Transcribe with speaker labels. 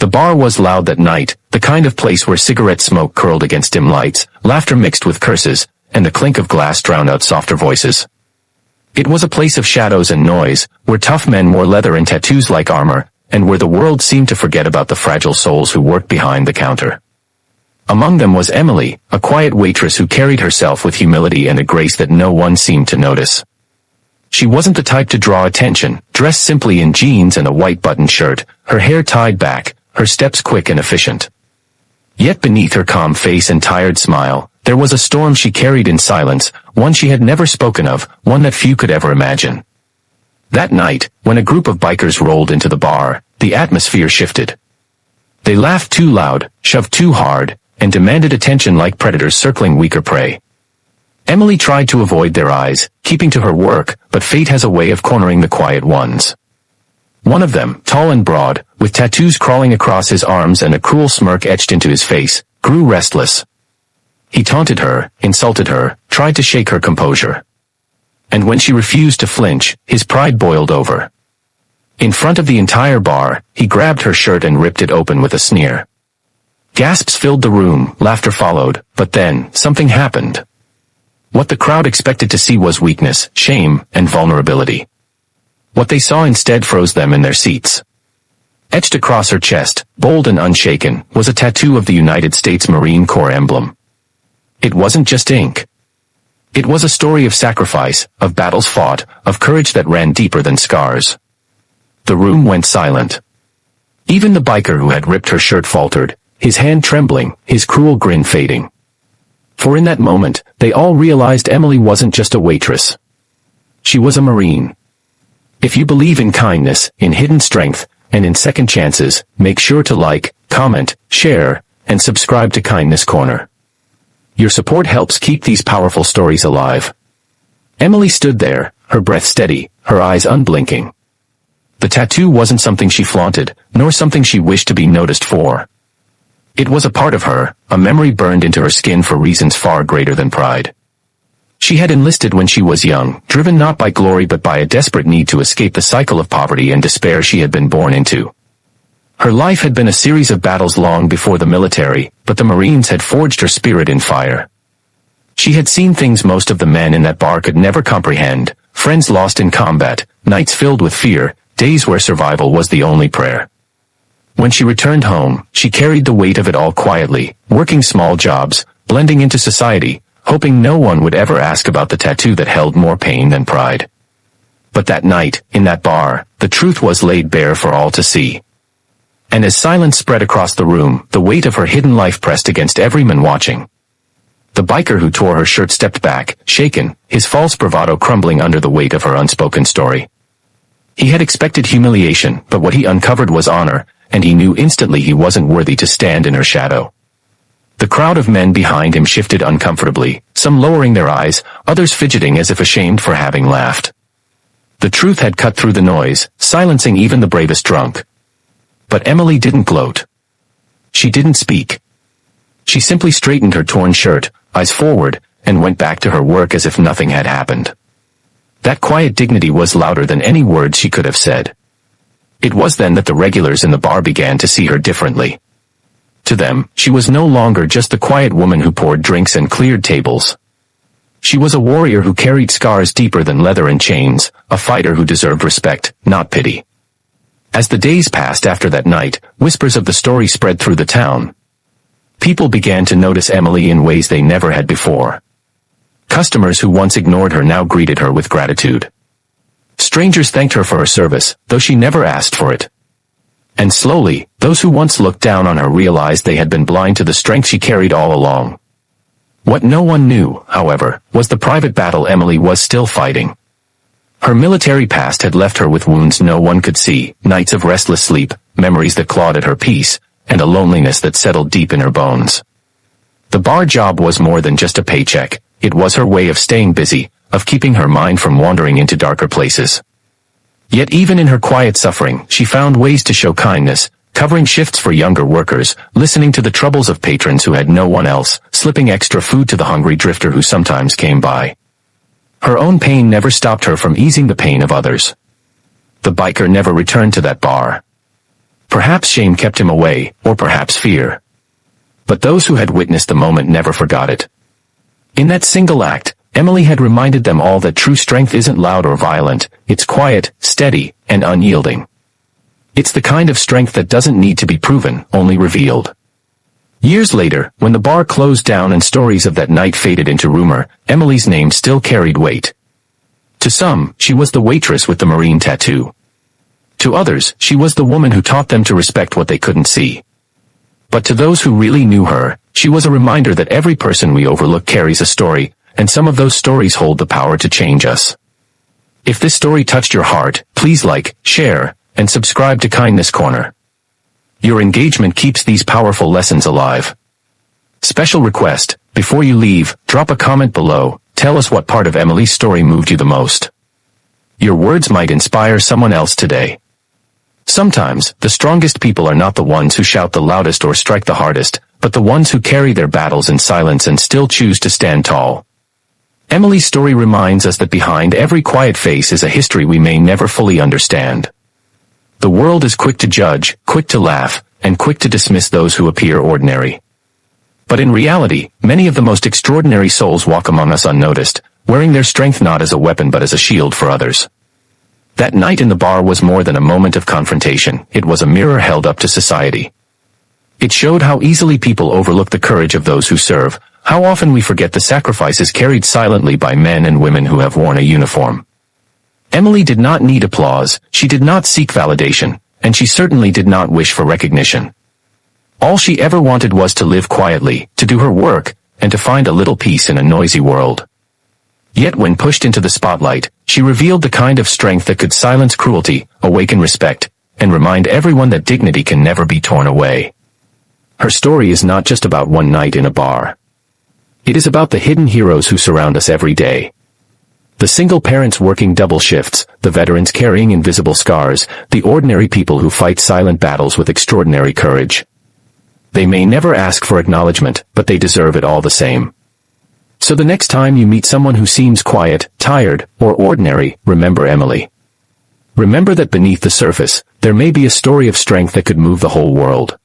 Speaker 1: The bar was loud that night, the kind of place where cigarette smoke curled against dim lights, laughter mixed with curses, and the clink of glass drowned out softer voices. It was a place of shadows and noise, where tough men wore leather and tattoos like armor, and where the world seemed to forget about the fragile souls who worked behind the counter. Among them was Emily, a quiet waitress who carried herself with humility and a grace that no one seemed to notice. She wasn't the type to draw attention, dressed simply in jeans and a white buttoned shirt, her hair tied back, her steps quick and efficient. Yet beneath her calm face and tired smile, there was a storm she carried in silence, one she had never spoken of, one that few could ever imagine. That night, when a group of bikers rolled into the bar, the atmosphere shifted. They laughed too loud, shoved too hard, and demanded attention like predators circling weaker prey. Emily tried to avoid their eyes, keeping to her work, but fate has a way of cornering the quiet ones. One of them, tall and broad, with tattoos crawling across his arms and a cruel smirk etched into his face, grew restless. He taunted her, insulted her, tried to shake her composure. And when she refused to flinch, his pride boiled over. In front of the entire bar, he grabbed her shirt and ripped it open with a sneer. Gasps filled the room, laughter followed, but then, something happened. What the crowd expected to see was weakness, shame, and vulnerability. What they saw instead froze them in their seats. Etched across her chest, bold and unshaken, was a tattoo of the United States Marine Corps emblem. It wasn't just ink. It was a story of sacrifice, of battles fought, of courage that ran deeper than scars. The room went silent. Even the biker who had ripped her shirt faltered, his hand trembling, his cruel grin fading. For in that moment, they all realized Emily wasn't just a waitress. She was a Marine. If you believe in kindness, in hidden strength, and in second chances, make sure to like, comment, share, and subscribe to Kindness Corner. Your support helps keep these powerful stories alive. Emily stood there, her breath steady, her eyes unblinking. The tattoo wasn't something she flaunted, nor something she wished to be noticed for. It was a part of her, a memory burned into her skin for reasons far greater than pride. She had enlisted when she was young, driven not by glory but by a desperate need to escape the cycle of poverty and despair she had been born into. Her life had been a series of battles long before the military, but the Marines had forged her spirit in fire. She had seen things most of the men in that bar could never comprehend, friends lost in combat, nights filled with fear, days where survival was the only prayer. When she returned home, she carried the weight of it all quietly, working small jobs, blending into society, hoping no one would ever ask about the tattoo that held more pain than pride. But that night, in that bar, the truth was laid bare for all to see. And as silence spread across the room, the weight of her hidden life pressed against every man watching. The biker who tore her shirt stepped back, shaken, his false bravado crumbling under the weight of her unspoken story. He had expected humiliation, but what he uncovered was honor, and he knew instantly he wasn't worthy to stand in her shadow. The crowd of men behind him shifted uncomfortably, some lowering their eyes, others fidgeting as if ashamed for having laughed. The truth had cut through the noise, silencing even the bravest drunk. But Emily didn't gloat. She didn't speak. She simply straightened her torn shirt, eyes forward, and went back to her work as if nothing had happened. That quiet dignity was louder than any words she could have said. It was then that the regulars in the bar began to see her differently. To them, she was no longer just the quiet woman who poured drinks and cleared tables. She was a warrior who carried scars deeper than leather and chains, a fighter who deserved respect, not pity. As the days passed after that night, whispers of the story spread through the town. People began to notice Emily in ways they never had before. Customers who once ignored her now greeted her with gratitude. Strangers thanked her for her service, though she never asked for it. And slowly, those who once looked down on her realized they had been blind to the strength she carried all along. What no one knew, however, was the private battle Emily was still fighting. Her military past had left her with wounds no one could see, nights of restless sleep, memories that clawed at her peace, and a loneliness that settled deep in her bones. The bar job was more than just a paycheck, it was her way of staying busy, of keeping her mind from wandering into darker places. Yet even in her quiet suffering, she found ways to show kindness, covering shifts for younger workers, listening to the troubles of patrons who had no one else, slipping extra food to the hungry drifter who sometimes came by. Her own pain never stopped her from easing the pain of others. The biker never returned to that bar. Perhaps shame kept him away, or perhaps fear. But those who had witnessed the moment never forgot it. In that single act, Emily had reminded them all that true strength isn't loud or violent, it's quiet, steady, and unyielding. It's the kind of strength that doesn't need to be proven, only revealed. Years later, when the bar closed down and stories of that night faded into rumor, Emily's name still carried weight. To some, she was the waitress with the marine tattoo. To others, she was the woman who taught them to respect what they couldn't see. But to those who really knew her, she was a reminder that every person we overlook carries a story, and some of those stories hold the power to change us. If this story touched your heart, please like, share, and subscribe to Kindness Corner. Your engagement keeps these powerful lessons alive. Special request, before you leave, drop a comment below, tell us what part of Emily's story moved you the most. Your words might inspire someone else today. Sometimes, the strongest people are not the ones who shout the loudest or strike the hardest, but the ones who carry their battles in silence and still choose to stand tall. Emily's story reminds us that behind every quiet face is a history we may never fully understand. The world is quick to judge, quick to laugh, and quick to dismiss those who appear ordinary. But in reality, many of the most extraordinary souls walk among us unnoticed, wearing their strength not as a weapon but as a shield for others. That night in the bar was more than a moment of confrontation, it was a mirror held up to society. It showed how easily people overlook the courage of those who serve, how often we forget the sacrifices carried silently by men and women who have worn a uniform. Emily did not need applause, she did not seek validation, and she certainly did not wish for recognition. All she ever wanted was to live quietly, to do her work, and to find a little peace in a noisy world. Yet when pushed into the spotlight, she revealed the kind of strength that could silence cruelty, awaken respect, and remind everyone that dignity can never be torn away. Her story is not just about one night in a bar. It is about the hidden heroes who surround us every day. The single parents working double shifts, the veterans carrying invisible scars, the ordinary people who fight silent battles with extraordinary courage. They may never ask for acknowledgement, but they deserve it all the same. So the next time you meet someone who seems quiet, tired, or ordinary, remember Emily. Remember that beneath the surface, there may be a story of strength that could move the whole world.